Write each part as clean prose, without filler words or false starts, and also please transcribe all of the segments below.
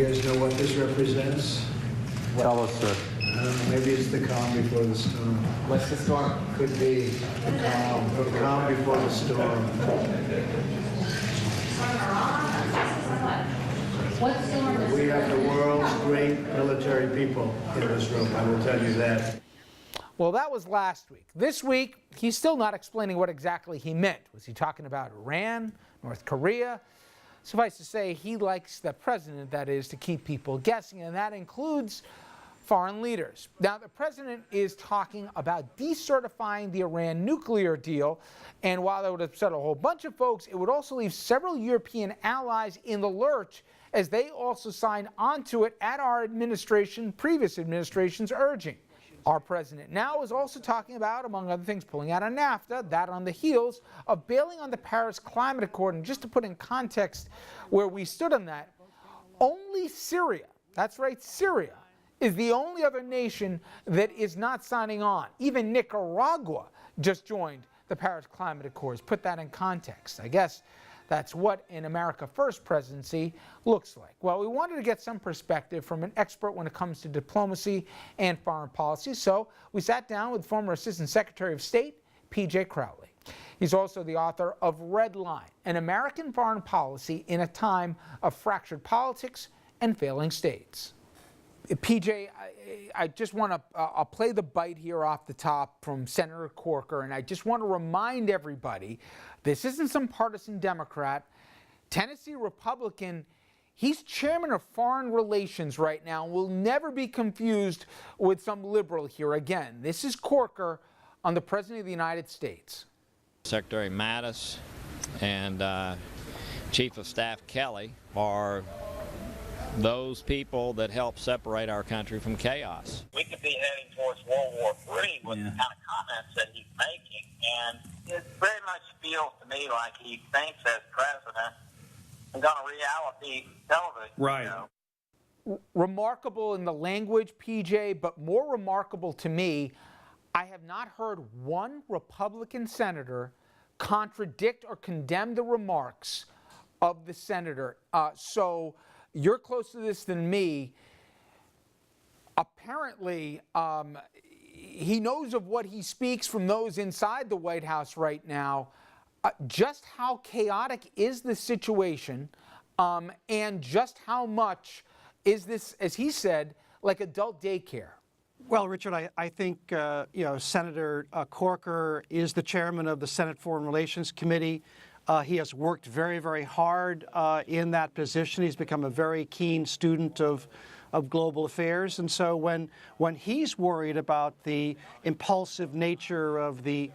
You guys know what this represents? Tell us, sir. I don't know, maybe it's the calm before the storm. What's the storm? Could be the calm before the storm. What storm is We have the world's great military people in this room, I will tell you that. Well, that was last week. This week, he's still not explaining what exactly he meant. Was he talking about Iran, North Korea? Suffice to say, he likes the president, that is, to keep people guessing, and that includes foreign leaders. Now, the president is talking about decertifying the Iran nuclear deal, and while that would upset a whole bunch of folks, it would also leave several European allies in the lurch as they also signed onto it at our administration, previous administration's urging. Our president now is also talking about, among other things, pulling out of NAFTA, that on the heels of bailing on the Paris Climate Accord. And just to put in context where we stood on that, only Syria, that's right, Syria, is the only other nation that is not signing on. Even Nicaragua just joined the Paris Climate Accords. Put that in context. I guess that's what an America First presidency looks like. Well, we wanted to get some perspective from an expert when it comes to diplomacy and foreign policy, so we sat down with former Assistant Secretary of State, P.J. Crowley. He's also the author of Red Line, an American foreign policy in a time of fractured politics and failing states. PJ, I just want to I'll play the bite here off the top from Senator Corker, and I just want to remind everybody, this isn't some partisan Democrat, Tennessee Republican. He's chairman of foreign relations right now and will never be confused with some liberal here again. This is Corker on the President of the United States. Secretary Mattis and Chief of Staff Kelly are those people that help separate our country from chaos. We could be heading towards World War III with the kind of comments that he's making, and it very much feels to me like he thinks as president and on a reality television show. Remarkable in the language, PJ, but more remarkable to me, I have not heard one Republican senator contradict or condemn the remarks of the senator. So you're closer to this than me. Apparently, he knows of what he speaks from those inside the White House right now. Just how chaotic is the situation, and just how much is this, as he said, like adult daycare? Well, Richard, I think Senator Corker is the chairman of the Senate Foreign Relations Committee. He has worked very, very hard in that position. He's become a very keen student of global affairs. And so when he's worried about the impulsive nature of the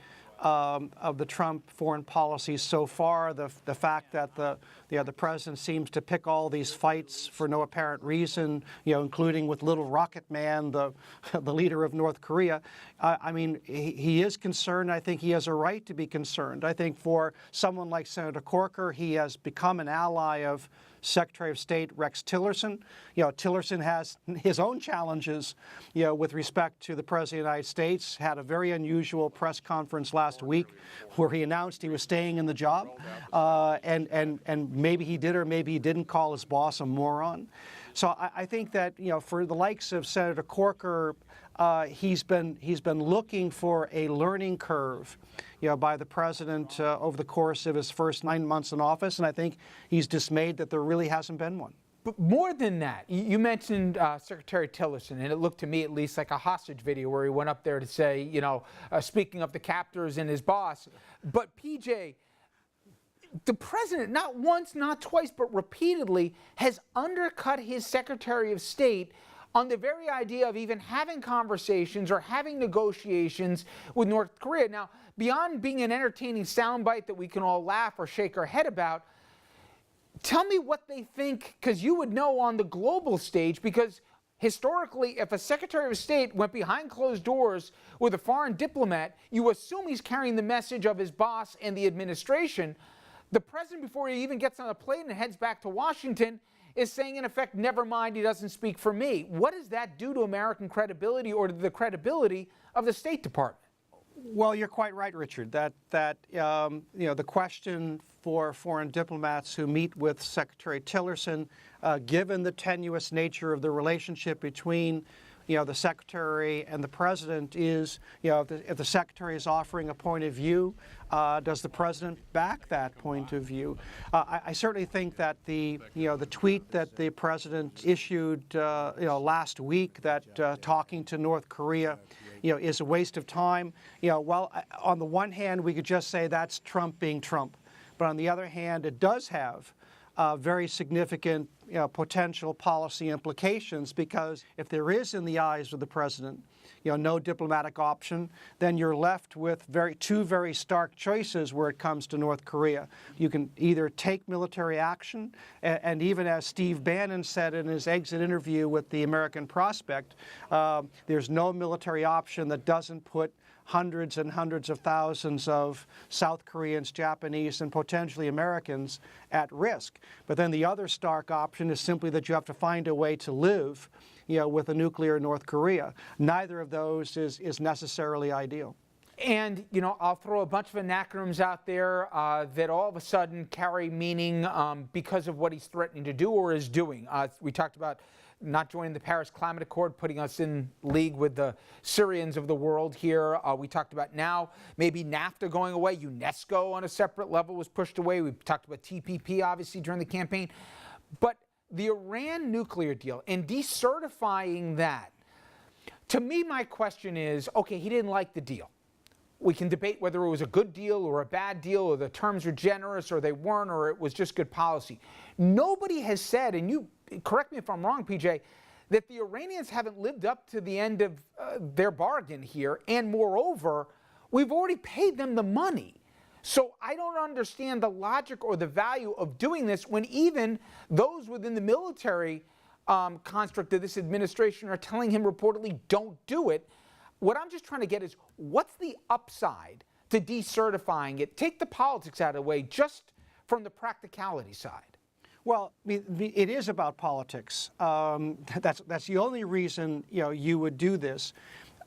Trump foreign policy so far, the fact that the president seems to pick all these fights for no apparent reason, including with Little Rocket Man, the leader of North Korea. I mean, he is concerned. I think he has a right to be concerned. I think for someone like Senator Corker, he has become an ally of Secretary of State Rex Tillerson. Tillerson has his own challenges, with respect to the President of the United States. Had a very unusual press conference last week where he announced he was staying in the job, and maybe he did or maybe he didn't call his boss a moron. So I think that for the likes of Senator Corker, he's been looking for a learning curve, by the president over the course of his first 9 months in office, and I think he's dismayed that there really hasn't been one. But more than that, you mentioned Secretary Tillerson, and it looked to me at least like a hostage video where he went up there to say, speaking of the captors and his boss. But PJ, the president, not once, not twice, but repeatedly, has undercut his Secretary of State on the very idea of even having conversations or having negotiations with North Korea. Now, beyond being an entertaining soundbite that we can all laugh or shake our head about, tell me what they think, because you would know on the global stage, because historically, if a Secretary of State went behind closed doors with a foreign diplomat, you assume he's carrying the message of his boss and the administration. The president, before he even gets on a plane and heads back to Washington, is saying, in effect, never mind, he doesn't speak for me. What does that do to American credibility or to the credibility of the State Department? Well, you're quite right, Richard, that the question for foreign diplomats who meet with Secretary Tillerson, given the tenuous nature of the relationship between the secretary and the president, is if the secretary is offering a point of view, does the president back that point of view? I certainly think that the tweet that the president issued last week, that talking to North Korea is a waste of time. Well, on the one hand, we could just say that's Trump being Trump, but on the other hand, it does have very significant potential policy implications, because if there is, in the eyes of the president, no diplomatic option, then you're left with two very stark choices where it comes to North Korea. You can either take military action, and even as Steve Bannon said in his exit interview with the American Prospect, there's no military option that doesn't put hundreds and hundreds of thousands of South Koreans, Japanese, and potentially Americans at risk. But then the other stark option is simply that you have to find a way to live with a nuclear North Korea. Neither of those is necessarily ideal. And, I'll throw a bunch of anacronyms out there that all of a sudden carry meaning because of what he's threatening to do or is doing. We talked about not joining the Paris Climate Accord, putting us in league with the Syrians of the world here. We talked about now maybe NAFTA going away. UNESCO on a separate level was pushed away. We talked about TPP, obviously, during the campaign. But the Iran nuclear deal and decertifying that, to me, my question is, okay, he didn't like the deal. We can debate whether it was a good deal or a bad deal, or the terms were generous or they weren't, or it was just good policy. Nobody has said, and you correct me if I'm wrong, PJ, that the Iranians haven't lived up to the end of their bargain here. And moreover, we've already paid them the money. So I don't understand the logic or the value of doing this when even those within the military construct of this administration are telling him reportedly don't do it. What I'm just trying to get is, what's the upside to decertifying it? Take the politics out of the way, just from the practicality side. Well, it is about politics. That's the only reason you would do this.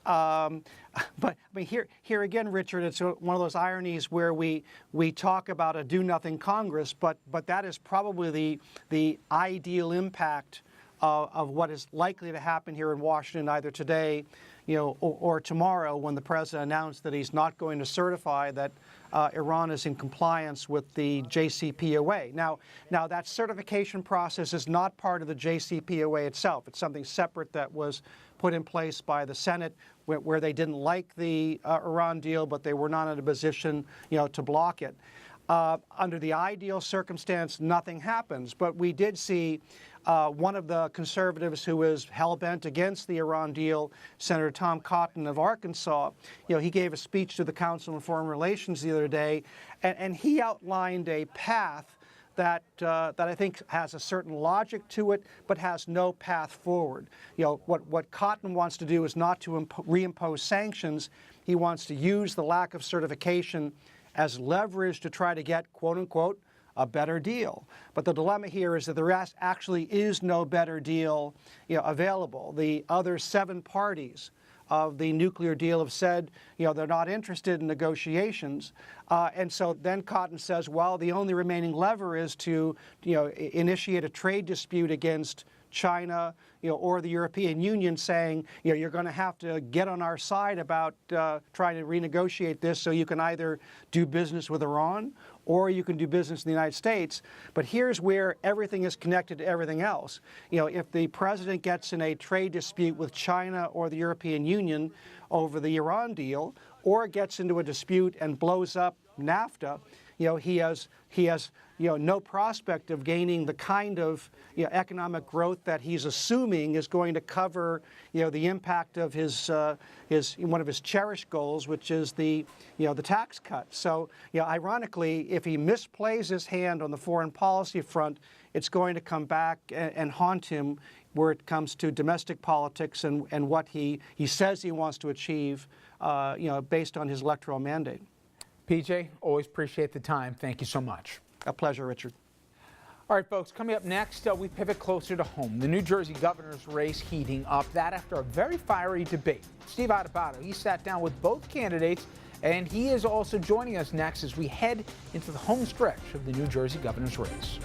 But here again, Richard, it's one of those ironies where we talk about a do-nothing Congress, but that is probably the ideal impact of what is likely to happen here in Washington, either today, or tomorrow, when the president announced that he's not going to certify that Iran is in compliance with the JCPOA. Now that certification process is not part of the JCPOA itself. It's something separate that was put in place by the Senate, where they didn't like the Iran deal, but they were not in a position, to block it. Under the ideal circumstance, nothing happens. But we did see one of the conservatives who is hell-bent against the Iran deal, Senator Tom Cotton of Arkansas. He gave a speech to the Council on Foreign Relations the other day, and he outlined a path that I think has a certain logic to it, but has no path forward. What Cotton wants to do is not to reimpose sanctions. He wants to use the lack of certification as leverage to try to get, quote unquote, a better deal. But the dilemma here is that there actually is no better deal available. The other 7 parties of the nuclear deal have said they're not interested in negotiations. And so then Cotton says, well, the only remaining lever is to initiate a trade dispute against China, or the European Union, saying, you're going to have to get on our side about trying to renegotiate this, so you can either do business with Iran or you can do business in the United States. But here's where everything is connected to everything else. If the president gets in a trade dispute with China or the European Union over the Iran deal, or gets into a dispute and blows up NAFTA, he has no prospect of gaining the kind of economic growth that he's assuming is going to cover the impact of his one of his cherished goals, which is the tax cut. So ironically, if he misplays his hand on the foreign policy front, it's going to come back and haunt him where it comes to domestic politics and what he says he wants to achieve, based on his electoral mandate. PJ, always appreciate the time. Thank you so much. A pleasure, Richard. All right, folks, coming up next, we pivot closer to home. The New Jersey governor's race heating up. That after a very fiery debate. Steve Adubato, he sat down with both candidates And he is also joining us next as we head into the home stretch of the New Jersey governor's race.